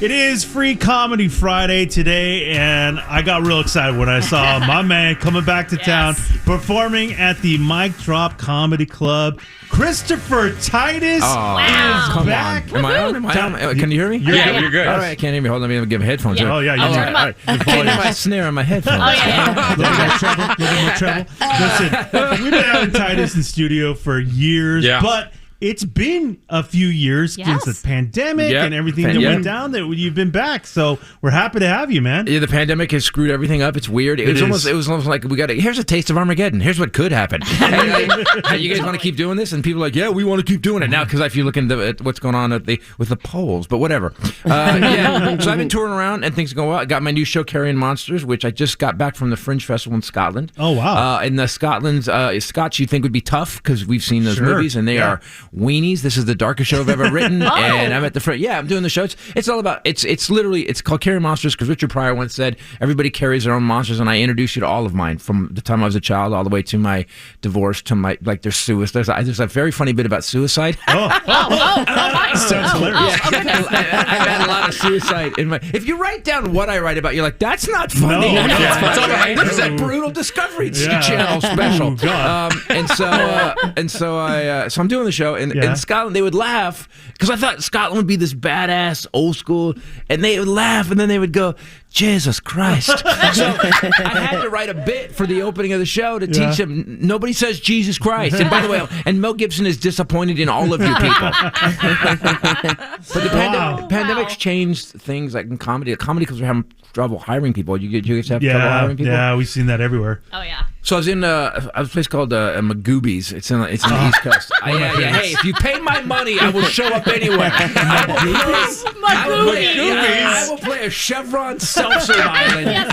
It is Free Comedy Friday today, and I got real excited when I saw my man coming back to town performing at the Mic Drop Comedy Club. Christopher Titus is back. Am I on? Can you hear me? You're good. All right, I can't hear me. Hold on, let me give headphones. Oh, yeah, you're right. I can't hear my snare on my headphones. A little more treble. Listen, we've been having Titus in studio for years, but it's been a few years since the pandemic and everything that went down that you've been back. So we're happy to have you, man. Yeah, the pandemic has screwed everything up. It's weird. It was almost like here's a taste of Armageddon. Here's what could happen. Hey, you guys want to keep doing this? And people are like, yeah, we want to keep doing it now, because if you look at what's going on with the polls, but whatever. So I've been touring around and things are going well. I got my new show, Carrying Monsters, which I just got back from the Fringe Festival in Scotland. Oh, wow. And the Scots you'd think would be tough because we've seen those movies, and they are weenies. This is the darkest show I've ever written, and I'm at the front. Yeah, I'm doing the show. It's all about it's called Carry Monsters because Richard Pryor once said everybody carries their own monsters, and I introduce you to all of mine from the time I was a child all the way to my divorce to my there's suicide. There's a very funny bit about suicide. Nice. Sounds hilarious. I've had a lot of suicide in my. If you write down what I write about, you're like, that's not funny. No, that's all right. This is a brutal Discovery Channel special. So I'm doing the show in Scotland. They would laugh because I thought Scotland would be this badass old school, and they would laugh and then they would go, Jesus Christ. So I had to write a bit for the opening of the show to teach them nobody says Jesus Christ. And by the way, and Mel Gibson is disappointed in all of you people. But the pandemic's changed things like in comedy. Comedy because we're having trouble hiring people. You guys have trouble hiring people? Yeah, we've seen that everywhere. Oh, yeah. So I was in a place called Magoobies. It's in the East Coast. Hey, if you pay my money, I will show up anywhere. I will play a Chevron self-serve island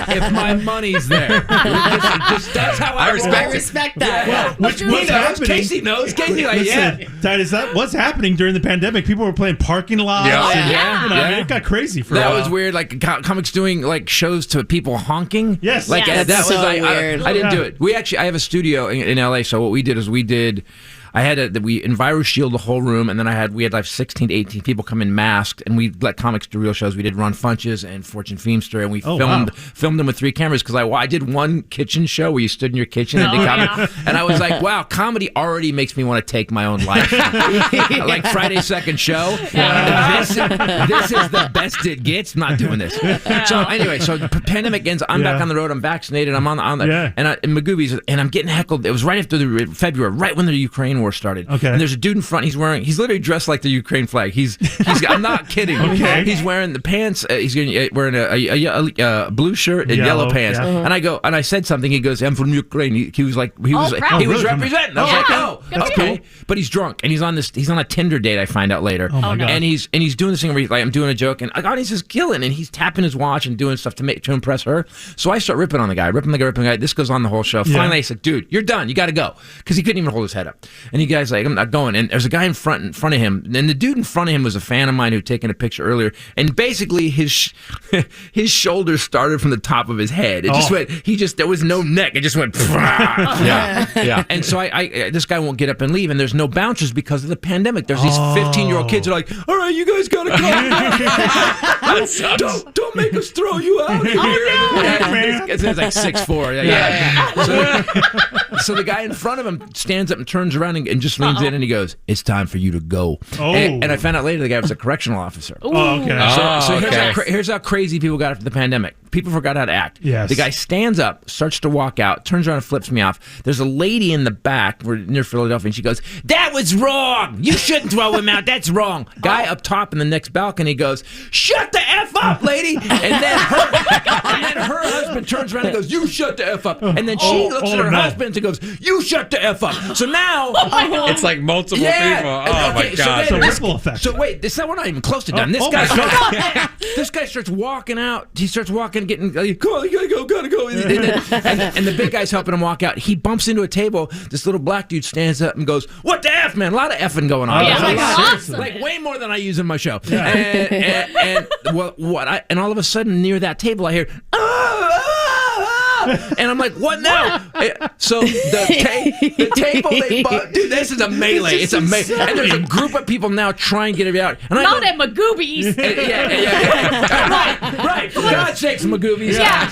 if my money's there. That's how I respect that. Well, what's happening? Casey knows. Titus, what's happening during the pandemic? People were playing parking lots. It got crazy for a while. That was weird. Like comics doing like shows to people honking. Yes. Like that was so weird. I didn't do it. I have a studio in LA, so what we did is we Enviro Shield the whole room, and then we had like 16 to 18 people come in masked, and we let comics do real shows. We did Ron Funches and Fortune Feimster, and we filmed them with 3 cameras because I did one kitchen show where you stood in your kitchen and did comedy, and I was like, wow, comedy already makes me want to take my own life. Like Friday's second show. This is the best it gets. I'm not doing this. So anyway, so the pandemic ends. I'm back on the road. I'm vaccinated. I'm on the in Magoobies, and I'm getting heckled. It was right after February, right when the Ukraine war started. Okay. And there's a dude in front. He's literally dressed like the Ukraine flag. I'm not kidding. Okay. He's wearing the pants. He's wearing a blue shirt and yellow pants. Yeah. And I said something. He goes, "I'm from Ukraine." He was representing. I was like, "Oh, okay." Cool. But he's drunk and he's on a Tinder date. I find out later. Oh my God. And he's doing this thing where I'm doing a joke, and the audience is killing, and he's tapping his watch and doing stuff to impress her. So I start ripping on the guy. This goes on the whole show. Finally, I said, "Dude, you're done. You got to go," because he couldn't even hold his head up. And the guy's like, I'm not going. And there's a guy in front of him. And the dude in front of him was a fan of mine who'd taken a picture earlier. And basically his shoulders started from the top of his head. It just went, there was no neck. It just went, yeah. And so this guy won't get up and leave. And there's no bouncers because of the pandemic. There's these 15-year-old kids who are like, all right, you guys got to go. Don't make us throw you out of here. It's like 6'4". So the guy in front of him stands up and turns around and just leans in and he goes, "It's time for you to go." And I found out later the guy was a correctional officer. Here's how crazy people got after the pandemic. People forgot how to act. Yes. The guy stands up, starts to walk out, turns around and flips me off. There's a lady in the back, we're near Philadelphia, and she goes, "That was wrong. You shouldn't throw him out. That's wrong." Guy up top in the next balcony goes, "Shut the F up, lady." And then her husband turns around and goes, "You shut the F up." And then she looks at her husband and goes, "You shut the F up." So now it's like multiple people. Oh my God. It's a ripple effect. So wait, we're not even close to done. This guy starts walking out. He starts walking, getting, "Come on, you gotta go. And the big guy's helping him walk out. He bumps into a table. This little black dude stands up and goes, "What the F, man?" A lot of effing going on. Like way more than I use in my show. Yeah. And all of a sudden near that table I hear, And I'm like, what now? So the table they bought, dude, this is a melee. It's a melee. And there's a group of people now trying to get it out. And Not at Magoobies. Right. For God's sakes, Magoobies. Yeah.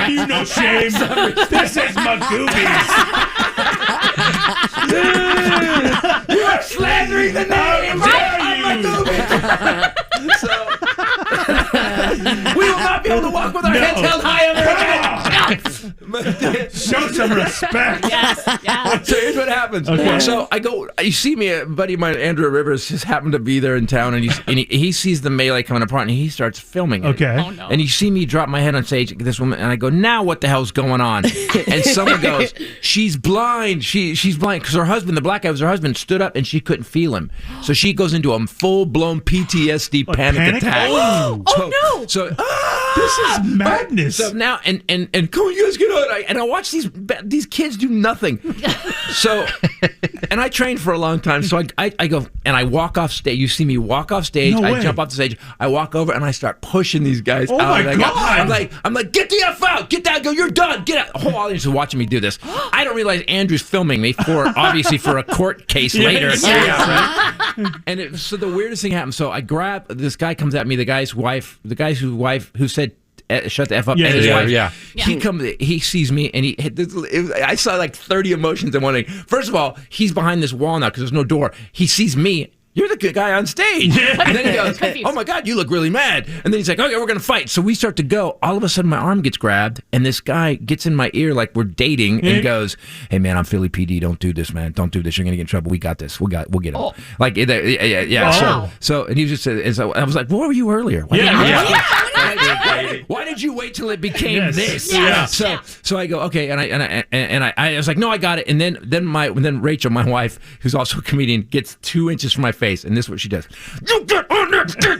You no shame. This is Magoobies. You are slandering the name. We will not be able to walk with our heads held high over our heads. Show some respect. Yes. So here's what happens. Okay. So I go, you see me, a buddy of mine, Andrew Rivers, just happened to be there in town, and he sees the melee coming apart, and he starts filming it. Okay. Oh, no. And you see me drop my head on stage, this woman, and I go, now what the hell's going on? And someone goes, she's blind. She's blind because her husband, the black guy was her husband, stood up and she couldn't feel him. So she goes into a full-blown PTSD panic attack. Oh, no. So this is madness. So now, and come on, you guys get on. And I watch these kids do nothing. So, and I trained for a long time. So I go and I walk off stage. You see me walk off stage. No I way. jump off the stage. I walk over and I start pushing these guys out. My God. I'm like, get the F out. Get that. Go. You're done. Get out. The whole audience is watching me do this. I don't realize Andrew's filming me obviously for a court case later. And so the weirdest thing happened. So I grab this guy comes at me. The guy's wife who said, shut the F up. And his wife. He comes. He sees me, and I saw like 30 emotions in one thing. First of all, he's behind this wall now because there's no door. He sees me. You're the good guy on stage. And then he goes, oh my God, you look really mad. And then he's like, okay, we're going to fight. So we start to go. All of a sudden, my arm gets grabbed, and this guy gets in my ear like we're dating and goes, hey, man, I'm Philly PD. Don't do this, man. Don't do this. You're going to get in trouble. We got this. We'll get him. Oh. Like, Wow. So, and he was just, so I was like, where were you earlier? Why did you wait till it became this? Yeah. So I go, okay, and I was like, no, I got it. And then Rachel, my wife, who's also a comedian, gets 2 inches from my face, and this is what she does. You get on that stage.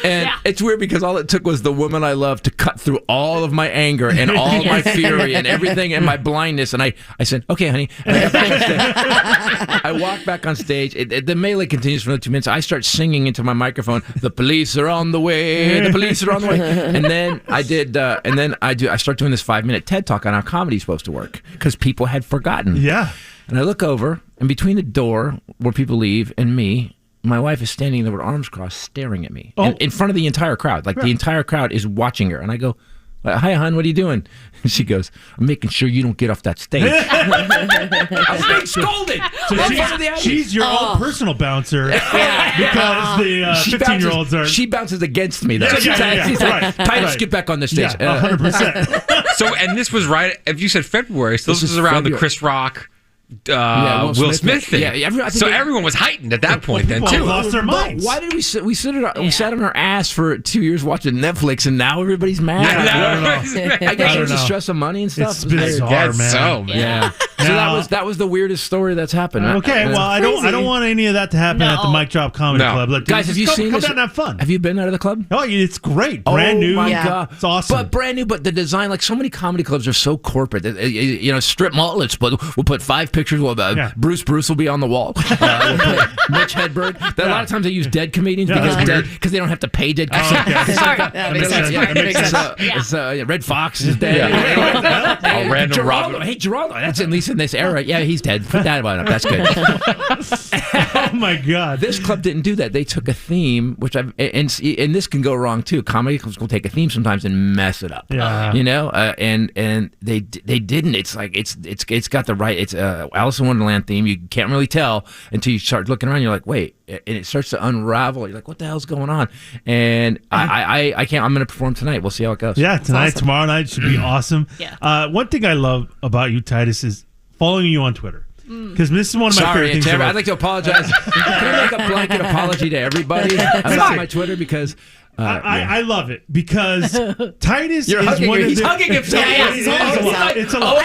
And it's weird because all it took was the woman I love to cut through all of my anger and all my fury and everything and my blindness. And I said, okay, honey. And I walk back on stage. The melee continues for another 2 minutes. I start singing into my microphone, the police are on the way, the police are on the way. And then I start doing this 5-minute TED Talk on how comedy is supposed to work because people had forgotten. Yeah. And I look over, and between the door where people leave and me, my wife is standing there with arms crossed staring at me in front of the entire crowd. Like the entire crowd is watching her. And I go, hi, hon, what are you doing? And she goes, I'm making sure you don't get off that stage. I was being scolded. So she's your own personal bouncer because the 15-year-olds are... She bounces against me, though. She's like, Titus, get back on the stage. 100%. So, and this was right, if you said February, so this was around the Chris Rock... Will Smith thing. So everyone was heightened at that point then too. Lost their minds. Why did we sat on our ass for 2 years watching Netflix, and now everybody's mad? I guess it was the stress of money and stuff. It's bizarre, man. So, yeah. So that was the weirdest story that's happened. Okay, well, I don't want any of that to happen at the Mic Drop Comedy Club. Guys, have you seen this? Come down and have fun. Have you been out of the club? Oh, it's great. Brand new. Oh my God, it's awesome. But brand new. But the design, like so many comedy clubs, are so corporate. Strip mullets, but we'll put 5 pictures. Bruce will be on the wall. Mitch Hedberg. A lot of times they use dead comedians because they don't have to pay dead comedians. Red Fox is dead. Random Geraldo. Hey, Geraldo. That's at least in this era. Yeah, he's dead. Put that one up. That's good. Oh my God. This club didn't do that. They took a theme, which and this can go wrong too. Comedy clubs will take a theme sometimes and mess it up. Yeah. And they didn't. It's like it's got the right. It's Alice in Wonderland theme. You can't really tell until you start looking around. You're like, wait, and it starts to unravel. You're like, what the hell's going on? And I can't. I'm going to perform tonight. We'll see how it goes. Yeah, tonight, tomorrow night should be awesome. Yeah. One thing I love about you, Titus, is following you on Twitter. Because this is one of my favorite things. I'd like to apologize. Can I make a blanket apology to everybody about my Twitter because. I love it because Titus is one of He's hugging himself. It's a lot.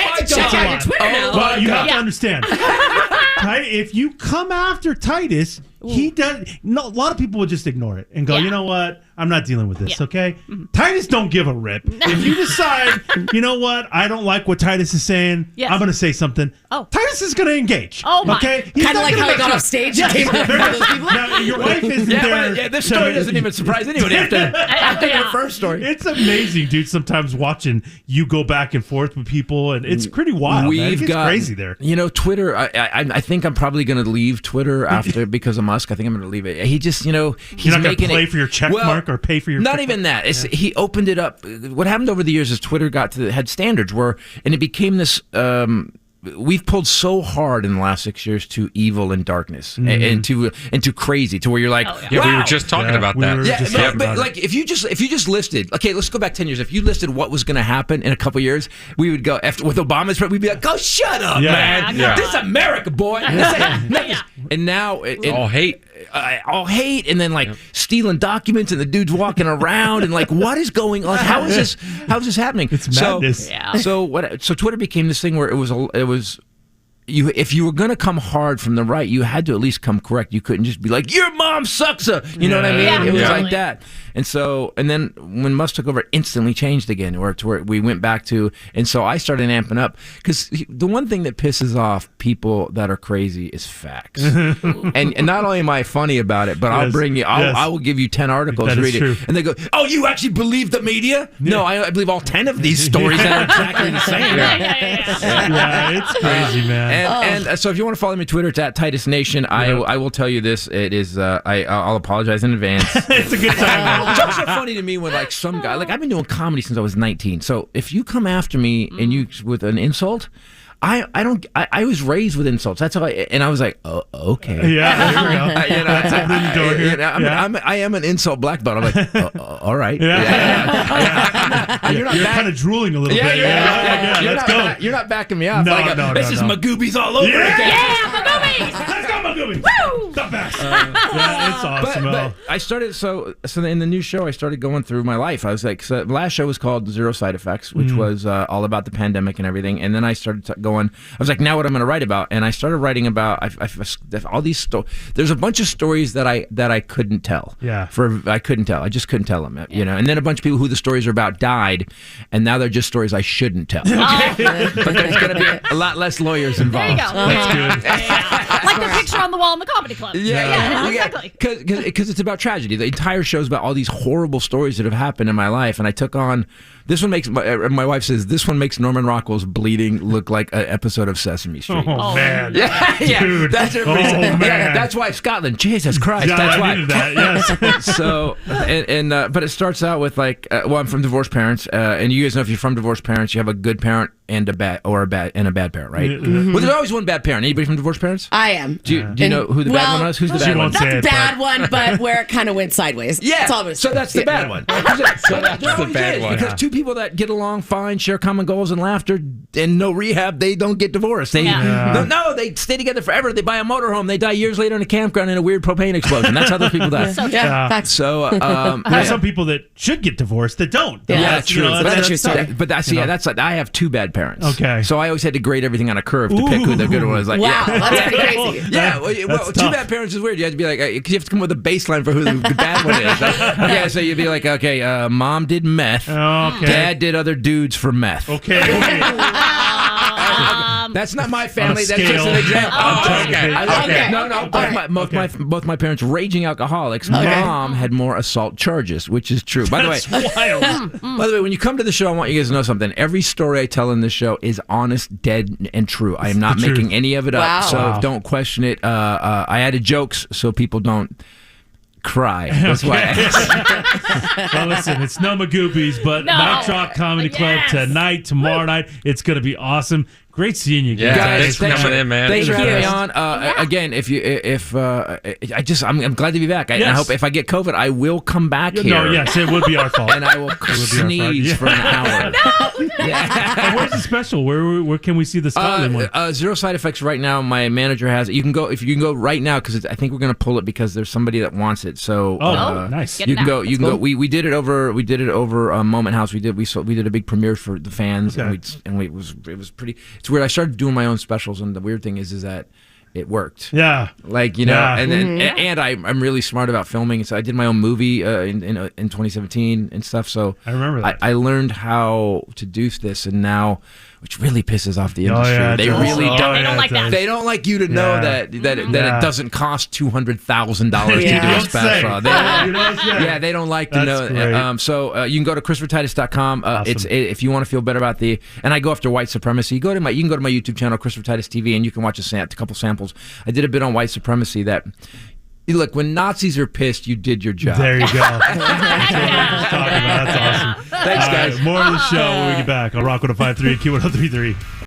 Well, you have to understand. If you come after Titus, he does. No, a lot of people would just ignore it and go, you know what? I'm not dealing with this. Okay, Titus don't give a rip. If you decide, you know what? I don't like what Titus is saying. I'm going to say something. Titus is going to engage. Okay, kind of like how he got off stage. Now, your wife isn't there. This story doesn't even surprise anybody. after your first story. It's amazing, dude. Sometimes watching you go back and forth with people, and it's pretty wild. It's crazy there. You know, Twitter. I think I'm probably going to leave Twitter after because of Musk. I think I'm going to leave it. He just, he's You're not going to play for your check mark or pay for your. Not even that. He opened it up. What happened over the years is Twitter had standards and it became this. We've pulled so hard in the last 6 years to evil and darkness and to crazy, to where you're like, wow. We were just talking about that. But like if you just listed, okay, let's go back 10 years. If you listed what was going to happen in a couple years, we would go after with Obama's. We'd be like, go shut up, man. This is America, boy. And now all hate. All hate, and then like stealing documents, and the dude's walking around, and like, what is going on? Like, how is this happening? It's madness. So Twitter became this thing where it was you, if you were going to come hard from the right, you had to at least come correct. You couldn't just be like, your mom sucks. You know what I mean? Yeah, it was like that. And then when Musk took over, it instantly changed again, to where we went back to, and so I started amping up, because the one thing that pisses off people that are crazy is facts. and not only am I funny about it, but I'll bring you, I will give you 10 articles to read it. And they go, oh, you actually believe the media? No, I believe all 10 of these stories that are exactly the same. Yeah, it's crazy, man. And so if you want to follow me on Twitter, it's at Titus Nation. I will tell you this. It is, I'll apologize in advance. It's a good time, man. Jokes are funny to me when like some guy, like I've been doing comedy since I was 19. So if you come after me and you with an insult, I was raised with insults. That's how I was like, oh, okay. Yeah, there we go. That's opening the door here. I am an insult black belt. I'm like, all right. You're kind of drooling a little bit. Let's go. You're not backing me up. No, this is Magoobies all over again. Yeah, Magoobies. Let's go, Magoobies. Woo! The best. It's awesome. But I started, so in the new show, I started going through my life. I was like, so the last show was called Zero Side Effects, which was all about the pandemic and everything. And then I started going, I was like, now what I'm going to write about? And I started writing about all these stories. There's a bunch of stories that I couldn't tell. I couldn't tell. I just couldn't tell them. And then a bunch of people who the stories are about died, and now they're just stories I shouldn't tell. But there's going to be a lot less lawyers involved. There you go. That's good. Like the picture on the wall in the comedy club. Yeah, exactly. Because it's about tragedy. The entire show is about all these horrible stories that have happened in my life, and I took on. This one makes my wife says this one makes Norman Rockwell's bleeding look like an episode of Sesame Street. Oh man, dude, that's her reason. Man. That's why Scotland. Jesus Christ, that's why. Yes. So but it starts out with like, well, I'm from divorced parents, and you guys know if you're from divorced parents, you have a good parent and a bad parent, right? Mm-hmm. Well, there's always one bad parent. Anybody from divorced parents? I am. Do you know who the bad one was? Who's the bad one? Not the bad one, but where it kind of went sideways. Yeah, so that's the bad one. So that's the bad one. Because two people that get along fine, share common goals and laughter, and no rehab, they don't get divorced. They stay together forever. They buy a motorhome. They die years later in a campground in a weird propane explosion. That's how those people die. There's some people that should get divorced that don't. That's true. But that's like I have two bad parents. Okay. So I always had to grade everything on a curve to pick who the good one was. Like, wow, that's pretty crazy. Yeah, well, two bad parents is weird. You have to be like, because you have to come up with a baseline for who the bad one is. So you'd be like, okay, mom did meth. Okay. Dad did other dudes for meth. Okay. That's not my family. That's just an example. Okay. No. Both my parents raging alcoholics. Mom had more assault charges, which is true. By the way, when you come to the show, I want you guys to know something. Every story I tell in this show is honest, dead, and true. I am not making any of it up, so don't question it. I added jokes so people don't cry. That's why. Well, listen, it's no Magoobies, but Mike Rock Comedy Club tonight, tomorrow night. It's going to be awesome. Great seeing you guys. Thanks for coming in, man. Thanks for having me on. Again, I'm glad to be back. I hope if I get COVID, I will come back here. No, yes, it would be our fault. And I will sneeze for an hour. Where's the special? Where can we see the Scotland one? Zero Side Effects right now. My manager has it. You can go right now because I think we're going to pull it because there's somebody that wants it. So nice. You can go. You can go. We did it over Moment House. We did a big premiere for the fans, and it was pretty. It's weird. I started doing my own specials, and the weird thing is that it worked. Yeah. Like, and I'm really smart about filming. So I did my own movie in 2017 and stuff. So I remember that. I learned how to do this, and now which really pisses off the industry. They really don't. They don't like that. They don't like you to know that it doesn't cost $200,000 to do a special. They don't like to know. So you can go to ChristopherTitus.com. Awesome. If you want to feel better about and I go after white supremacy. You can go to my YouTube channel, Christopher Titus TV, and you can watch a couple samples. I did a bit on white supremacy that. Look, when Nazis are pissed, you did your job. There you go. That's what I'm just talking about. That's awesome. Thanks, guys. More of the show when we get back on Rock 105.3 and Q 103.3.